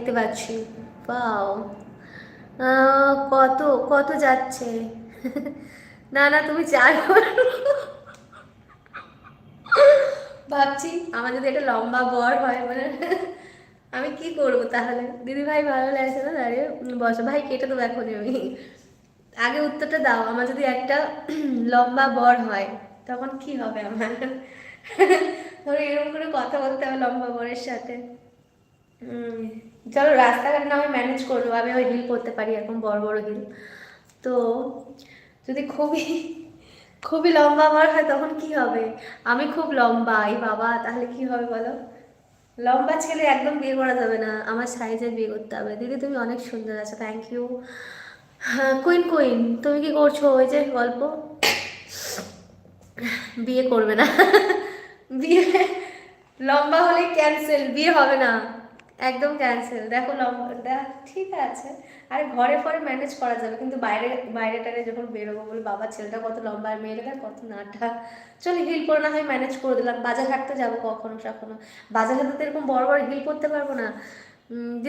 দেখতে পাচ্ছি। পাও কত কত যাচ্ছে? না না, তুমি চাই ভাবছি আমার যদি একটা লম্বা বর হয়, মানে আমি কি করবো তাহলে? দিদি ভাই ভালো লাগছে না দাঁড়িয়ে? বসো ভাই, কেটে দেবো এখনই আমি। আগে উত্তরটা দাও, আমার যদি একটা লম্বা বর হয় তখন কি হবে আমার? ধরো এরকম করে কথা বলতে হবে লম্বা বরের সাথে। উম, চলো রাস্তাঘাট না হয় ম্যানেজ করবো, আমি ওই হিল করতে পারি এখন, বড় বড় হিল। তো যদি খুবই খুবই লম্বা আমার হয় তখন কি হবে? আমি খুব লম্বা, এই বাবা, তাহলে কি হবে বলো? লম্বা ছেলে একদম বিয়ে করা যাবে না, আমার সাইজের বিয়ে করতে হবে। দিদি তুমি অনেক সুন্দর আছো, থ্যাংক ইউ। হ্যাঁ কুইন কুইন, তুমি কি করছো? ওই যে গল্প, বিয়ে করবে না। বিয়ে লম্বা হলে ক্যান্সেল, বিয়ে হবে না, একদম ক্যান্সেল। দেখো লম্বা ঠিক আছে, আরে ঘরে ফরে ম্যানেজ করা যাবে, কিন্তু বাইরে বাইরে টাইরে যখন বেরোবো বলে বাবা ছেলেটা কত লম্বা আর মেয়েটা কত নাটা। চলো হিল পরে না হয় ম্যানেজ করে দিলাম, বাজার হাঁটতে যাবো কখনো সখনো, বাজার হাঁটতে তো এরকম বড় বড় হিল করতে পারবো না। দিদি